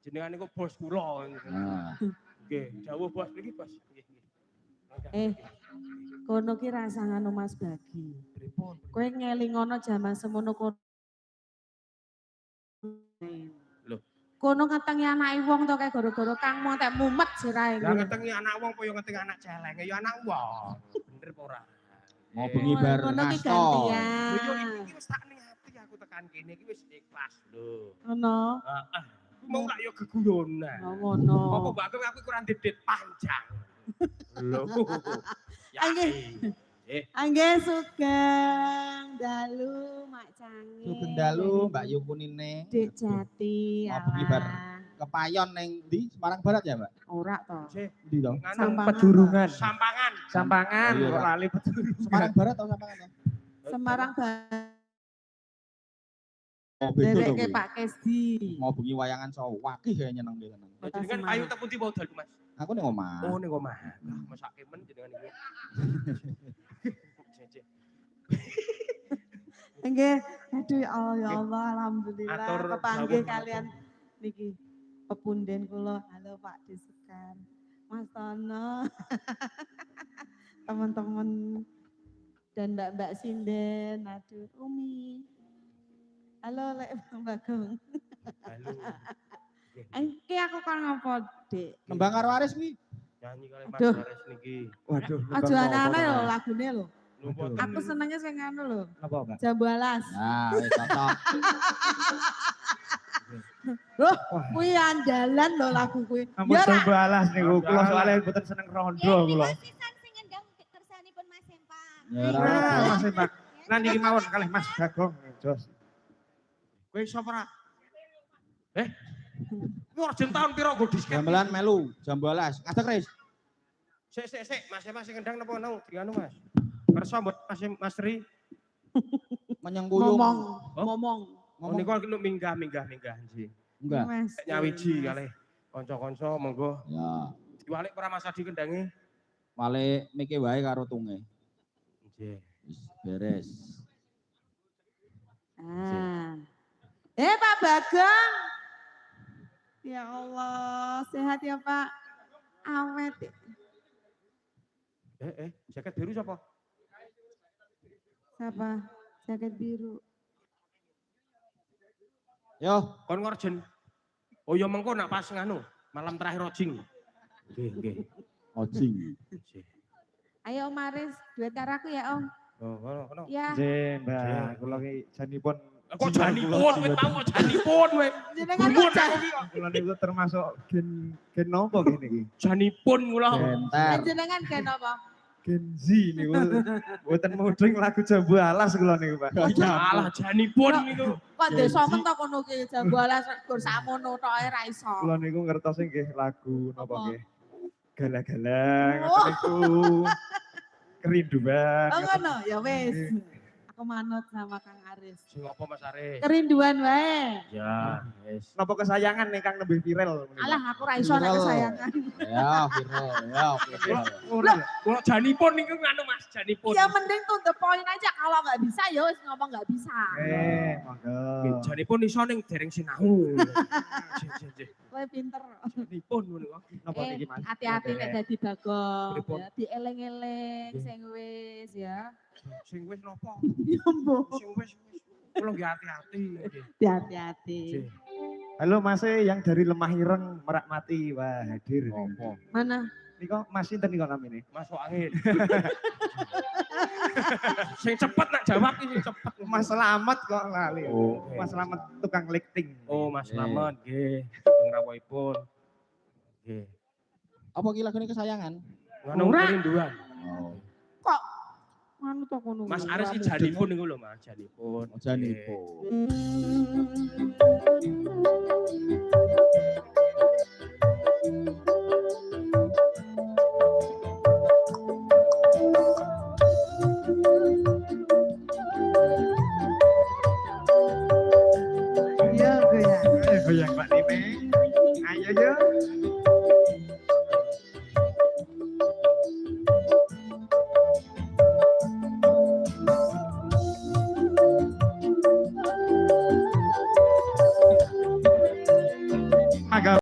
Jenengan niku bos kula. Nah. Nggih, dawuh bos niki bos. Nggih, nggih. Kono ki rasa ngono Mas Bagi. Pripun? Kowe ngelingono jaman semono kono. Lho. Kono ngetengi anake wong to kae gara-gara Kang mau tek mumet sirahe. Lah ngetengi anak wong apa ya ngetengi anak celeng ya anak wong. Bener apa ora? Mau bengi bar Kono ki ngasto. Lho yo gantian. iki wis tak niati aku tekan kene iki wis ikhlas lho. Ngono. Heeh. Mau lak yo geguyonan. Oh, ngono. Apa mbak aku kurang dedit panjang. Lho. Ya. Angge Sugeng dalu Mak Cange. Sugeng dalu Mbak Yukunine. Dek Jati. Mau bengi bar kepayon neng di Semarang Barat ya Mbak? Ora to. Di dong. Sampangan. Pedurungan. Sampangan. Sampangan Oh, iya, kok Pak. lali pedurungan. Semarang Barat atau Sampangan ya? Semarang Barat. Oh beda tuh. Dereke Pak Kesdi. Mau bengi wayangan wakih kayak nyeneng dia seneng. Jenengan payu tak pundi bawa dalu Mas. Aku ning omah. Oh ning omah. Lah mesake men jenengan iki. Nggih, aduh ya Allah, ya Allah, alhamdulillah Atur kepanggih dawuh kalian niki pepunden kula. Halo Pak Desekar. Mas Tono. Teman-teman dan Mbak-mbak Sinden, aduh Umi. Halo Lek Bang Bagong. Halo. Engke aku kan ngopo, Dik? Nembang karo Aris kuwi. Nyanyi kali Mas Aduh. Ares niki. Waduh. Aja aneh-aneh lho lagune lho. Lho Aku senengnya sing anu lho, Apa Mbak? Jambu Alas. Nah, wis cocok. Loh, kuwi andalan lho lagu kuwi. Ampun Ya, Ra. coba alas niku. Kula soalnya mboten seneng rondo kula. Pisan sing ngendang kersanipun Mas Empang. Ya Nah, ora. Mas Pak. Nah niki mawon kalih Mas Bagong. Jos. Kowe sapa ra? Ku urgen taun pira nggo disket? Gamelan melu, Jambu Alas. Ngadeg Ris. Sik, Mas sing ngendang napa nang dianu Mas? Kersa mbot Mas Ri. Menyang puyung. Ngomong. Oh niku aku minggah nggih. Enggak. Mas. Nyawiji kalih kanca-kanca monggo. Ya, Diwalik para Mas Adi kendange. wale mike wae karo tunge. Nggih. Wis beres. Ah. Pak Bagong. Ya Allah, sehat ya Pak. Awet. Jaket biru sapa? Siapa? Jaket biru. Yo, Kon ngorjen. Oh ya mengko nak pas nganu, malam terakhir rojing. Nggih. ojing. Ayo Om Aris, duet karo aku ya Om. Oh, ngono. Ya. Nggih, Mbak. Kula ki janipun Kok janipun, kowe tau kok janipun kowe. Jenengan Gumun kok aku ki kok. kula niku termasuk gen nopo gini iki? Janipun kula. Genter. jenengan kan apa? Gen Z niku. Mboten mudeng lagu Jambu Alas kula niku, Pak. Alah janipun niku. Kok desa men to kono ki Jambu Alas gur sakmono tok ae ra iso. Kula niku ngertos nggih lagu napa Apa? nggih? Gala-gala Oh. ngoten niku. Kerinduan. Oh ngoten. ngono, ya wis. Aku manut sama Kang Aris. Sing apa Mas Aris? Kerinduan wae. Ya, wis. Napa kesayangan nih Kang lebih viral? Alah aku ra iso nek kesayangan. Ya, viral. Ya, viral. Kula janipun niku nganu Mas, janipun. Ya mending to the point aja kalau nggak bisa ya wis ngomong nggak bisa. Monggo. Nggih, janipun iso ning dereng sinau. Kowe pinter. Janipun ngono kok. Napa niki Mas? Hati-hati nek dadi bagong. Pripun? Ya, dieling-eling sing wis ya. Sing wis napa? Ya mbok. Sing wis. Kula nggih hati-hati. Nggih. Hati-hati. Nggih. Halo Mas yang dari Lemah Ireng Merak Mati. Wah, hadir. Mana? Niko Mas sinten niko namine? Masuk angin. Sing cepet nak jawab iki sing cepet. Mas Slamet kok lali. Oh, Mas Slamet tukang lifting. Oh, Mas Slamet nggih. Sugeng rawuhipun. Nggih. Apa ki lagune kesayangan? Ngono Ora. kerinduan. Oh, Kok anu to kono. Mas Aris iki janipun niku lho Mas, janipun. janipun. Iya, gue ya. Ayo goyang Pak Nime. Ayo yo.